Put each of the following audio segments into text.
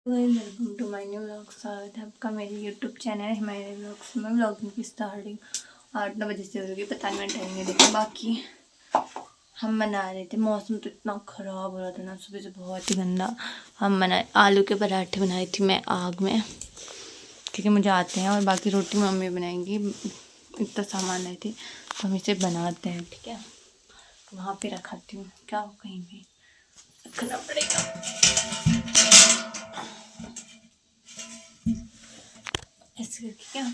Welcome to my new vlog. स्वागत है आपका मेरे यूट्यूब चैनल हमारे व्लॉग्स में। व्लॉगिंग की स्टार्टिंग 8-9 बजे से हो रही है, पता नहीं मैं टाइम नहीं देखा। बाकी हम बना रहे थे, मौसम तो इतना ख़राब हो रहा था ना सुबह से, बहुत ही गंदा। हम बनाए आलू के पराठे बनाई थी मैं आग में, क्योंकि मुझे आते हैं, और बाकी रोटी मम्मी बनाएंगी। इतना सामान लाई थी तो हम इसे बनाते हैं, ठीक है। वहाँ पर रखाती हूँ, क्या हो कहीं भी रखना पड़ेगा ऐसे करके, क्या।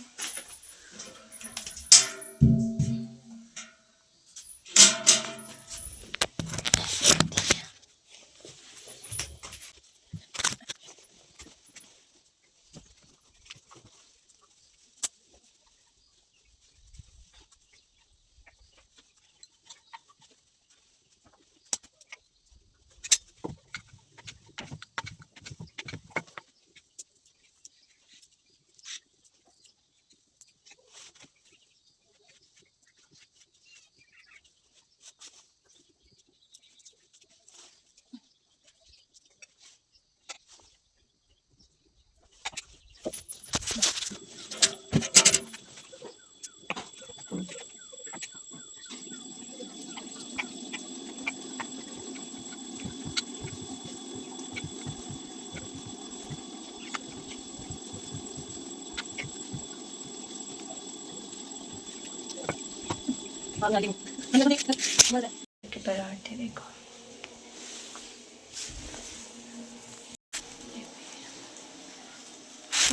के पराठे देखो,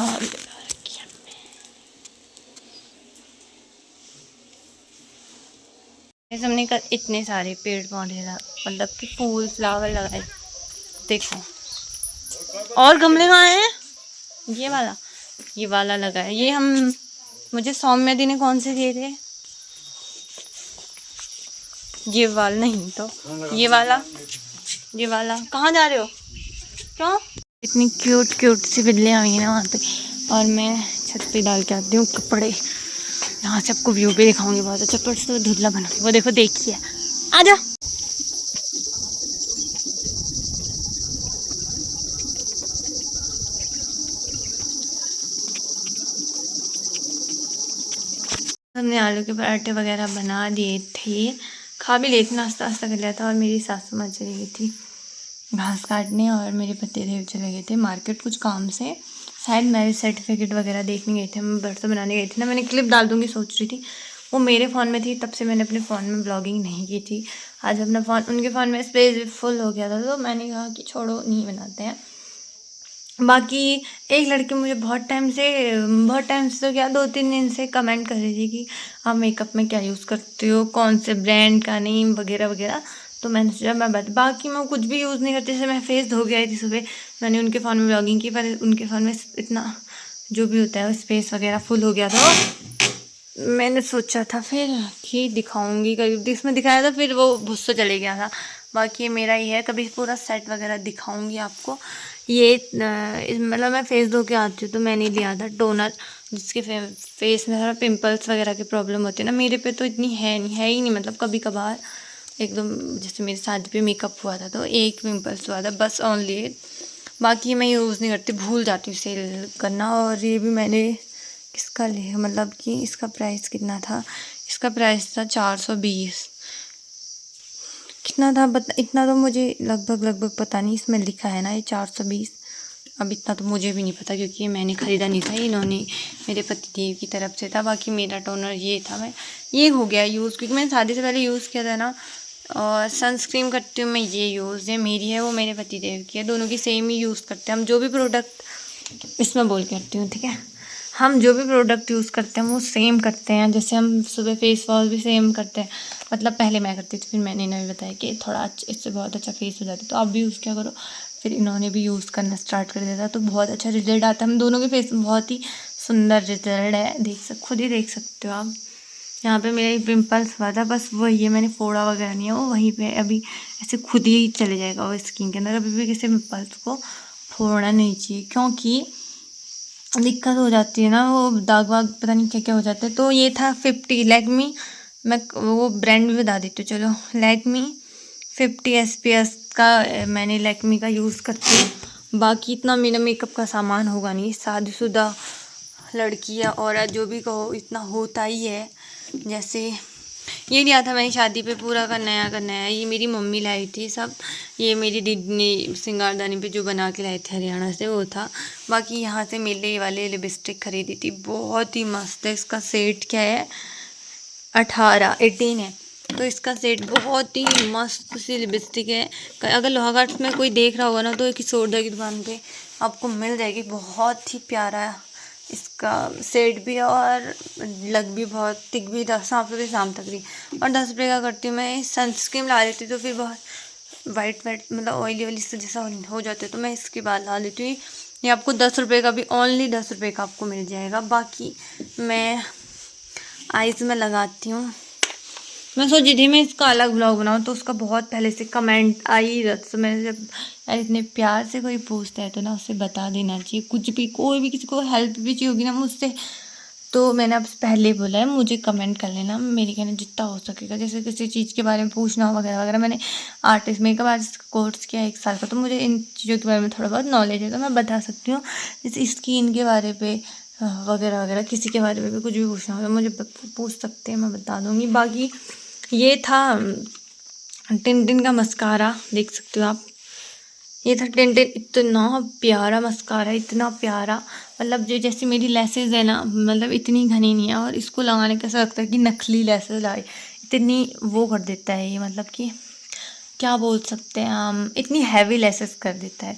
और हमने कल इतने सारे पेड़ पौधे मतलब कि फूल फ्लावर लगाए, देखो। और गमले कहाँ हैं? ये वाला लगा है। ये हम मुझे सौम्या दी ने कौन से दिए थे? ये वाला नहीं तो ये वाला कहाँ जा रहे हो? क्यों? इतनी क्यूट क्यूट सी बिल्लियाँ हुई हैं ना वहाँ पे, और मैं छत पे डाल के आती हूँ कपड़े। यहाँ से आपको व्यू भी दिखाऊंगी बहुत अच्छा, पर तो धुंधला बना। वो देखो, देखिए, आजा। हमने आलू के पराठे वगैरह बना दिए थे, खा भी लिए थे, नाश्ता वास्ता कर लिया था। और मेरी सासू माँ चली गई थी घास काटने, और मेरे पतिदेव चले गए थे मार्केट कुछ काम से। शायद मैरिज सर्टिफिकेट वगैरह देखने गए थे, हम बर्तन बनाने गए थे ना। मैंने क्लिप डाल दूँगी सोच रही थी, वो मेरे फ़ोन में थी, तब से मैंने अपने फ़ोन में ब्लॉगिंग नहीं की थी। आज अपना फ़ोन, उनके फ़ोन में स्पेस भी फुल हो गया था, तो मैंने कहा कि छोड़ो, नहीं बनाते हैं। बाकी एक लड़की मुझे बहुत टाइम से तो क्या 2-3 दिन से कमेंट कर रही थी कि आप मेकअप में क्या यूज़ करते हो, कौन से ब्रांड का नेम वगैरह वगैरह। तो मैंने सोचा मैं बाकी मैं कुछ भी यूज़ नहीं करती। जैसे मैं फेस धो के आई थी सुबह, मैंने उनके फ़ोन में ब्लॉगिंग की, पर उनके फ़ोन में इतना जो भी होता है स्पेस वगैरह फुल हो गया था। मैंने सोचा था फिर कि दिखाऊंगी, करीब इसमें दिखाया था, फिर वो भुस्सा चले गया था। बाकी मेरा ये है, कभी पूरा सेट वगैरह दिखाऊंगी आपको। ये मतलब मैं फेस धो के आती हूँ तो मैंने लिया था टोनर, जिसके फेस में थोड़ा पिंपल्स वगैरह की प्रॉब्लम होती है ना। मेरे पे तो इतनी है ही नहीं, मतलब कभी कभार एकदम, जैसे मेरी शादी पे मेकअप हुआ था तो एक पिंपल्स हुआ था बस, ओनली। बाकी मैं यूज़ नहीं करती, भूल जाती हूँ सेल करना। और ये भी मैंने किसका लिया, मतलब कि इसका प्राइस कितना था? इसका प्राइस था 420। कितना था इतना तो मुझे लगभग पता नहीं, इसमें लिखा है ना ये 420। अब इतना तो मुझे भी नहीं पता, क्योंकि ये मैंने ख़रीदा नहीं था, इन्होंने मेरे पतिदेव की तरफ से था। बाकी मेरा टोनर ये था, मैं ये हो गया यूज़, क्योंकि मैंने शादी से पहले यूज़ किया था ना। और सनस्क्रीन करती हूँ मैं, ये यूज़ है मेरी है, वो मेरे पतिदेव की है, दोनों की सेम ही यूज़ करते हैं हम। जो भी प्रोडक्ट इसमें बोल करती हूँ, ठीक है, हम जो भी प्रोडक्ट यूज़ करते हैं वो सेम करते हैं। जैसे हम सुबह फेस वॉश भी सेम करते हैं, मतलब पहले मैं करती थी, फिर मैंने इन्हें भी बताया कि थोड़ा इससे बहुत अच्छा फेस हो जाता है, तो आप भी यूज़ क्या करो। फिर इन्होंने भी यूज़ करना स्टार्ट कर दिया था, तो बहुत अच्छा रिजल्ट आता है। हम दोनों के फेस में बहुत ही सुंदर रिजल्ट है, खुद ही देख सकते हो आप। यहाँ पे मेरा पिंपल्स हुआ था, बस वही है, मैंने फोड़ा वगैरह नहीं है, वो वहीं पे अभी ऐसे खुद ही चले जाएगा वो स्किन के अंदर। अभी भी किसी पिंपल्स को फोड़ना नहीं चाहिए, क्योंकि दिक्कत हो जाती है ना, वो दाग वाग पता नहीं क्या क्या हो जाता है। तो ये था 50 लैक्मी, मैं वो ब्रांड भी बता देती हूँ, चलो। लैक्मी 50 SPF का मैंने लैक्मी का यूज़ करती हूँ। बाकी इतना मेरा मेकअप का सामान होगा नहीं, शादीशुदा लड़की या औरत जो भी कहो इतना होता ही है। जैसे ये नहीं आता मैंने शादी पे पूरा करना है, ये मेरी मम्मी लाई थी सब। ये मेरी दीदी ने सिंगारदानी पे जो बना के लाए थे हरियाणा से वो था। बाकी यहाँ से मेले वाले लिपस्टिक खरीदी थी, बहुत ही मस्त है। इसका सेट क्या है, 18 है। तो इसका सेट बहुत ही मस्त सी लिपस्टिक है। अगर लोहाघाट में कोई देख रहा होगा ना तो किशोरदा की दुकान पे आपको मिल जाएगी। बहुत ही प्यारा इसका सेट भी है और लग भी बहुत थिक भी, 10 शाम तक रही। और 10 रुपये का करती हूँ मैं। सनस्क्रीन ला लेती हूँ तो फिर बहुत वाइट मतलब ऑयली से जैसा हो जाता है, तो मैं इसके बाद ला लेती हूँ। ये आपको 10 रुपये का भी, ओनली 10 रुपये का आपको मिल जाएगा। बाकी मैं आईज में लगाती हूँ। मैं सोची थी मैं इसका अलग ब्लॉग बनाऊँ, तो उसका बहुत पहले से कमेंट आई। तो मैं जब यार इतने प्यार से कोई पूछता है तो ना उसे बता देना चाहिए। कुछ भी, कोई भी किसी को हेल्प भी चाहिए होगी ना मुझसे, तो मैंने अब पहले बोला है मुझे कमेंट कर लेना। मेरी कहना जितना हो सकेगा, जैसे किसी चीज़ के बारे में पूछना हो वगैरह वगैरह। मैंने आर्टिस्ट मेकअप आर्टिस्ट का कोर्स किया 1 साल का, तो मुझे इन चीज़ों के बारे में थोड़ा बहुत नॉलेज है, तो मैं बता सकती हूँ। जैसे स्किन के बारे पे वगैरह वगैरह, किसी के बारे में भी कुछ भी पूछना हो तो मुझे पूछ सकते हैं, मैं बता दूँगी। बाकी ये था टिन का मस्कारा, देख सकते हो आप। ये था टिन, इतना प्यारा मस्कारा, इतना प्यारा। मतलब जो जैसे मेरी लेसेस है ना, मतलब इतनी घनी नहीं है, और इसको लगाने का ऐसा लगता है कि नकली लेसेस लाई। इतनी वो कर देता है ये, मतलब कि क्या बोल सकते हैं हम, इतनी हैवी लेसेस कर देता है,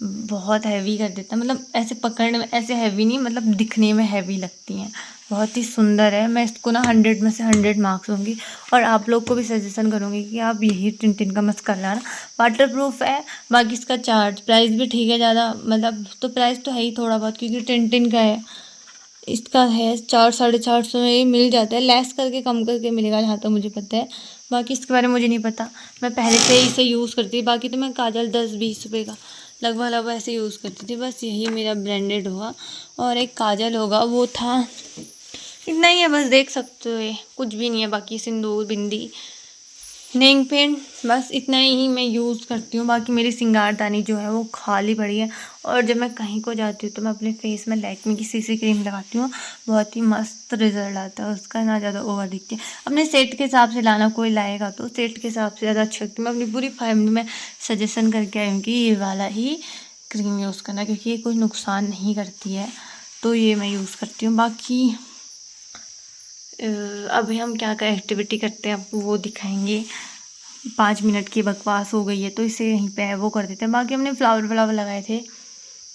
बहुत हैवी कर देता है। मतलब ऐसे पकड़ने में ऐसे हैवी नहीं, मतलब दिखने में हैवी लगती हैं। बहुत ही सुंदर है। मैं इसको ना 100 में से 100 मार्क्स दूँगी। और आप लोग को भी सजेशन करूँगी कि आप यही टिन का मस्कारा लाना, वाटर प्रूफ है। बाकी इसका चार्ज प्राइस भी ठीक है, ज़्यादा मतलब तो प्राइस तो है ही थोड़ा बहुत, क्योंकि टिन का है। इसका है 400-450 में ये मिल जाता है, लेस करके कम करके मिलेगा जहाँ तक मुझे पता है। बाकी इसके बारे में मुझे नहीं पता, मैं पहले से ही इसे यूज़ करती थी। बाकी तो मैं काजल 10-20 रुपये का लगभग ऐसे यूज़ करती थी। बस यही मेरा ब्रांडेड होगा। और एक काजल होगा, वो था, इतना ही है बस, देख सकते हो, ये कुछ भी नहीं है। बाकी सिंदूर, बिंदी, नेल पेंट, बस इतना ही मैं यूज़ करती हूँ। बाकी मेरी सिंगारदानी जो है वो खाली पड़ी है। और जब मैं कहीं को जाती हूँ तो मैं अपने फेस में लैक्मे की सीसी क्रीम लगाती हूँ, बहुत ही मस्त रिजल्ट आता है उसका, ना ज़्यादा ओवर दिखती है। अपने सेट के हिसाब से लाना, कोई लाएगा तो सेट के हिसाब से ज़्यादा अच्छी लगती है। मैं अपनी पूरी फैमिली में सजेशन करके आई हूँ कि ये वाला ही क्रीम यूज़ करना, क्योंकि ये कोई नुकसान नहीं करती है, तो ये मैं यूज़ करती हूँ। बाकी अभी हम क्या क्या एक्टिविटी करते हैं आपको वो दिखाएंगे। 5 मिनट की बकवास हो गई है तो इसे यहीं पे वो कर देते हैं। बाकी हमने फ्लावर लगाए थे,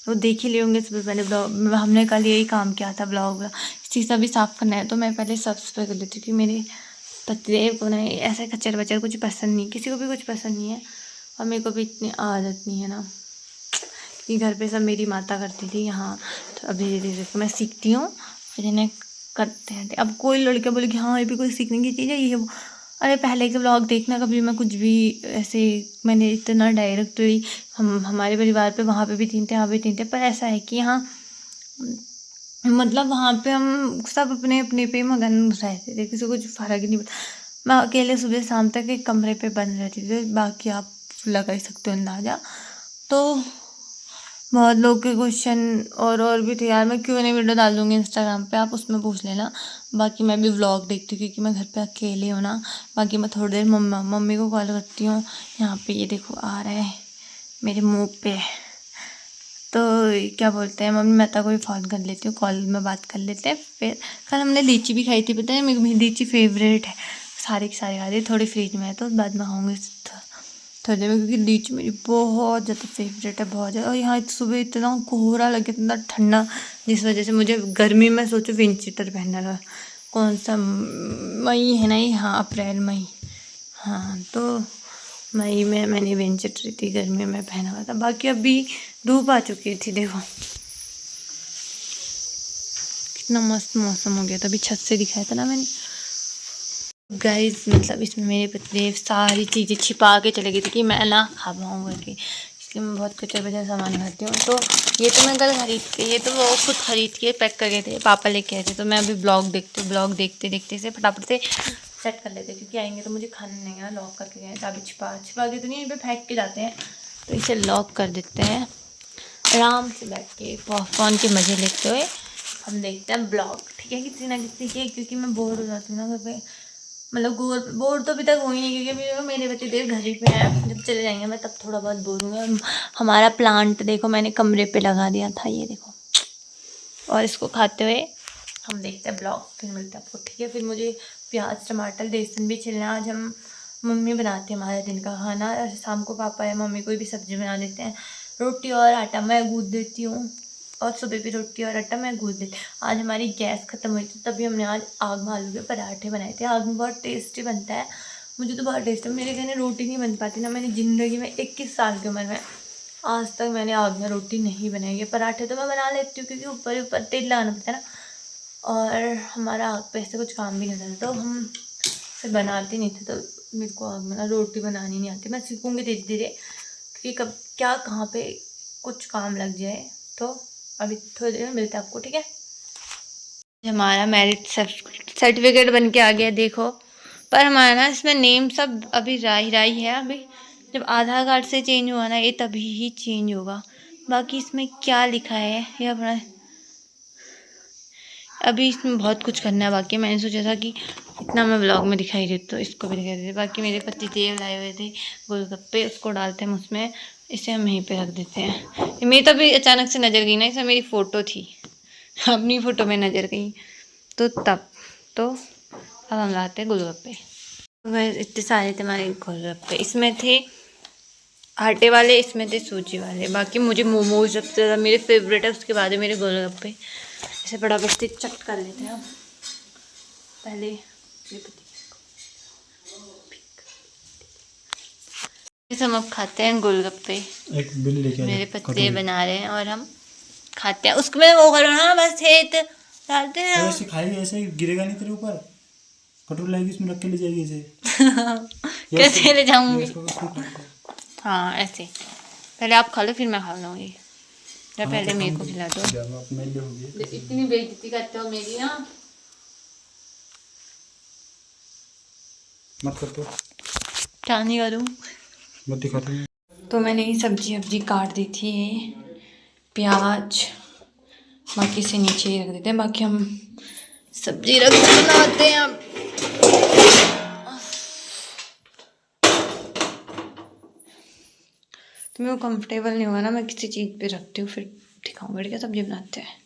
तो देख ही लिए होंगे। सुबह पहले ब्लॉग हमने कल यही काम किया था, ब्लॉग शीशा भी साफ़ करना है, तो मैं पहले साफ सफाई कर लेती हूँ कि मेरे पतिदेव को ना ऐसे कचर बचर कुछ पसंद नहीं, किसी को भी कुछ पसंद नहीं है। और मेरे को भी इतनी आदत नहीं है ना, कि घर पे सब मेरी माता करती थी। यहाँ तो अब धीरे धीरे मैं सीखती हूँ, फिर इन्हें करते हैं। अब कोई लड़कियाँ बोले कि हाँ ये भी कोई सीखने की चीज़ है ये वो। अरे पहले के ब्लॉग देखना, कभी मैं कुछ भी ऐसे, मैंने इतना डायरेक्टली हमारे परिवार पे वहाँ पे भी 3 थे, यहाँ भी 3 थे, पर ऐसा है कि यहाँ मतलब वहाँ पे हम सब अपने अपने पे मगन रहते थे, किसी को कुछ फ़र्क ही नहीं पड़ता। मैं अकेले सुबह शाम तक एक कमरे पे बंद रहती थी। बाकी आप लगा ही सकते हो अंदाज़ा। तो बहुत लोग के क्वेश्चन और भी थे यार, मैं क्यों नहीं वीडियो डाल दूँगी इंस्टाग्राम पे, आप उसमें पूछ लेना। बाकी मैं भी व्लॉग देखती हूँ क्योंकि मैं घर पे अकेले हूँ ना। बाकी मैं थोड़ी देर मम्मी को कॉल करती हूँ। यहाँ पे ये देखो आ रहा है मेरे मुंह पे, तो क्या बोलते हैं, मम्मी मेहता को भी फ़ोन कर लेती हूँ, कॉल में बात कर लेते हैं। फिर कल हमने लीची भी खाई थी, पता है मेरी लीची फेवरेट है, सारी की सारी खाई थी। थोड़ी फ्रिज में है तो बाद में खाऊँगी थोड़ी देर में, क्योंकि लीची मेरी बहुत ज़्यादा फेवरेट है, बहुत ज़्यादा। और यहाँ सुबह इतना कोहरा लगे, इतना ठंडा, जिस वजह से मुझे गर्मी में सोचो विंड चीटर पहनना था। कौन सा मई है ना ये, हाँ अप्रैल मई, हाँ तो मई में मैंने विंड चीटर थी, गर्मी में पहना हुआ था। बाकी अभी धूप आ चुकी थी, देखो कितना मस्त मौसम हो गया था। अभी छत से दिखाया था ना मैंने गाइस, मतलब इसमें मेरे पतिदेव सारी चीज़ें छिपा के चले गए थे कि मैं ना खा पाऊँ करके, इसलिए मैं बहुत कच्चा बचा सामान खाती हूँ। तो ये तो मैं कल खरीद के, ये तो वो खुद खरीद के पैक कर गए थे, पापा लेके आए थे। तो मैं अभी ब्लॉग देखते देखते इसे फटाफट से सेट कर लेते, क्योंकि आएंगे तो मुझे खाना नहीं है ना। लॉक करके गए, चाबी छिपा के तो नहीं, इन पर फेंक के जाते हैं, तो इसे लॉक कर देते हैं। आराम से बैठ के पॉपकॉर्न के मज़े लेते हुए हम देखते हैं ब्लॉग, ठीक है, किसी ना किसी के, क्योंकि मैं बोर हो जाती हूँ ना घर पे। मतलब बोर तो अभी तक हुई नहीं, क्योंकि मेरे बच्चे देर घर ही पे हैं। जब चले जाएंगे मैं तब थोड़ा बहुत बोर हूँगी। हमारा प्लांट देखो मैंने कमरे पे लगा दिया था, ये देखो। और इसको खाते हुए हम देखते हैं ब्लॉग, फिर मिलते हैं आपको, ठीक है। फिर मुझे प्याज टमाटर लहसुन भी छिलना है। आज हम मम्मी बनाती है हमारे दिन का खाना, शाम को पापा या मम्मी कोई भी सब्ज़ी बना देते हैं। रोटी और आटा मैं गूँथ देती हूँ, और सुबह भी रोटी और आटा मैं गूँथ देती हूँ। आज हमारी गैस ख़त्म हुई थी, तभी हमने आज आग में आलू के पराठे बनाए थे। आग में बहुत टेस्टी बनता है, मुझे तो बहुत टेस्टी। मेरे घर में रोटी नहीं बन पाती ना, मैंने ज़िंदगी में 21 साल की उम्र में आज तक मैंने आग में रोटी नहीं बनाई है। पराठे तो मैं बना लेती हूँ, क्योंकि ऊपर ही ऊपर तेल लगाना पड़ता है ना, और हमारा आग पे ऐसे कुछ काम भी नहीं होता, तो हम फिर बनाते नहीं थे। तो मेरे को आग में रोटी बनानी नहीं आती, मैं सीखूँगी धीरे धीरे, क्योंकि कब क्या कहाँ पे कुछ काम लग जाए। तो अभी थोड़ी देर में मिलते हैं आपको, ठीक है। हमारा मैरिज सर्टिफिकेट बन के आ गया देखो, पर हमारा ना इसमें नेम सब अभी राही है। अभी जब आधार कार्ड से चेंज हुआ ना, ये तभी ही चेंज होगा। बाकी इसमें क्या लिखा है ये अपना, अभी इसमें बहुत कुछ करना है बाकी। मैंने सोचा था कि इतना मैं ब्लॉग में दिखाई देती तो इसको भी दिखाई देते। बाकी मेरे पति देव लाए हुए थे गोलगप्पे, उसको डालते हैं उसमें, इसे हम यहीं पे रख देते हैं। मेरी तो अभी अचानक से नज़र गई ना, इसमें मेरी फ़ोटो थी, अपनी फ़ोटो में नज़र गई, तो तब तो अब हम लाते हैं गोलगप्पे। मैं इतने सारे थे हमारे गोलगप्पे, इसमें थे आटे वाले, इसमें थे सूजी वाले। बाकी मुझे मोमोज सबसे ज़्यादा मेरे फेवरेट है, उसके बाद है मेरे गोलगप्पे। इसे बड़ा बस्ती चट कर लेते हैं हम पहले। हम अब खाते हैं गोलगप्पे, एक बिल्ली लेके मेरे पत्ते बना रहे हैं और हम खाते हैं। उसमें वो करो ना, बस छेद डालते हैं। ऐसे खाएगी, ऐसे गिरेगा नहीं तेरे ऊपर, कटोरी लाएगी उसमें रख के ले जाएगी इसे। कैसे ले जाऊंगी? हाँ ऐसे, पहले आप खा लो फिर मैं खा लूँगी, या पहले मेरे को खिला दो। इतनी बेइज्जती करते हो मेरी ना, मत कर तो, क्या नहीं करूँ। मत दिखाती। तो मैंने ये सब्जी काट दी थी, प्याज, बाकी से नीचे ही रख देते हैं। बाकी हम सब्जी रख बनाते हैं अब। तो मेरे को कंफर्टेबल नहीं होगा ना, मैं किसी चीज़ पे रखती हूँ फिर दिखाऊंगी, क्या सब्जी बनाते हैं।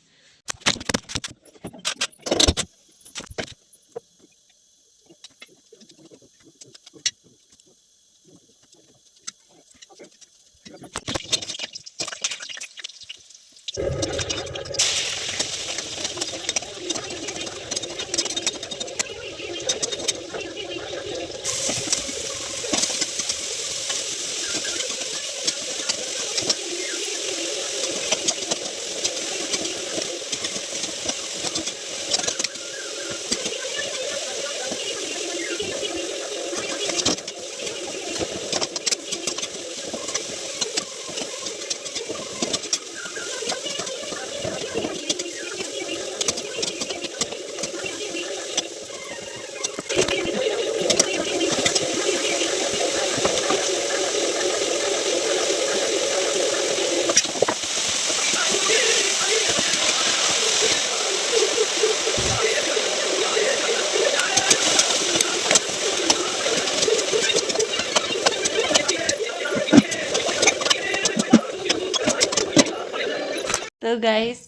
तो गाइस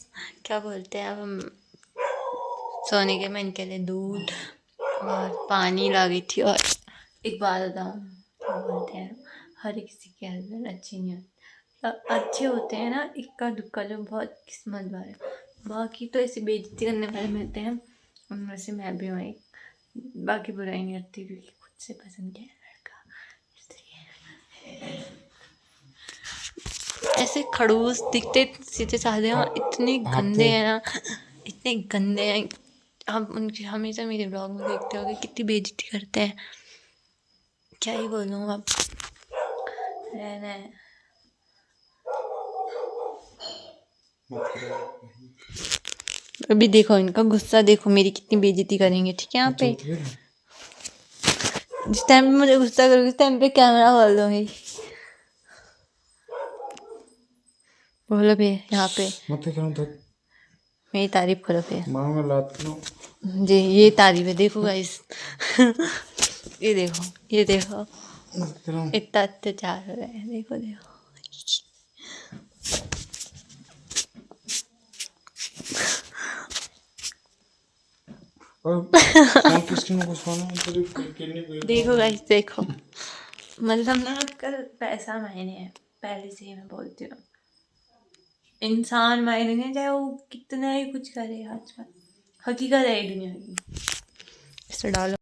क्या बोलते हैं, अब हम सोने के, मैं इनके लिए दूध और पानी ला गई थी। और एक बात बताऊँ, क्या बोलते हैं, हर किसी के हस्बैंड अच्छे नहीं होते, अच्छे होते हैं ना, इक्का दुक्का जो बहुत किस्मत वाले, बाकी तो ऐसे बेइज्जती करने वाले मिलते हैं, उनमें से मैं भी हूँ एक। बाकी बुराई नहीं करती, क्योंकि खुद से पसंद किया है लड़का, इसलिए ऐसे खड़ूस दिखते सीधे साधे हैं, इतने गंदे हैं ना, इतने गंदे हैं। हम उनकी हमेशा मेरे ब्लॉग में देखते होगे कितनी बेइज्जती करते हैं, क्या ही बोलूँ अब, रहना है। अभी देखो इनका गुस्सा, देखो मेरी कितनी बेइज्जती करेंगे, ठीक है। यहाँ पे जिस टाइम पे मुझे गुस्सा करोगे, उस टाइम पे कैमरा खोल दूँगी। बोलो भी यहाँ पे मत करूँ तो मेरी तारीफ करो फिर। माँ में लात लो। जी ये तारीफ है, देखो गाइस। ये देखो, ये देखो, मत करूँ। इतना अत्याचार हो रहा है, देखो देखो। और फोन की स्क्रीन को सोना तेरे खेलने को देखो गाइस देखो, मतलब ना आजकल पैसा मायने है, पहले से ही मैं बोलती हूँ। इंसान मायने नहीं, चाहे वो कितना ही कुछ करे आजकल, हकीकत है ये दुनिया की। इसे डालो।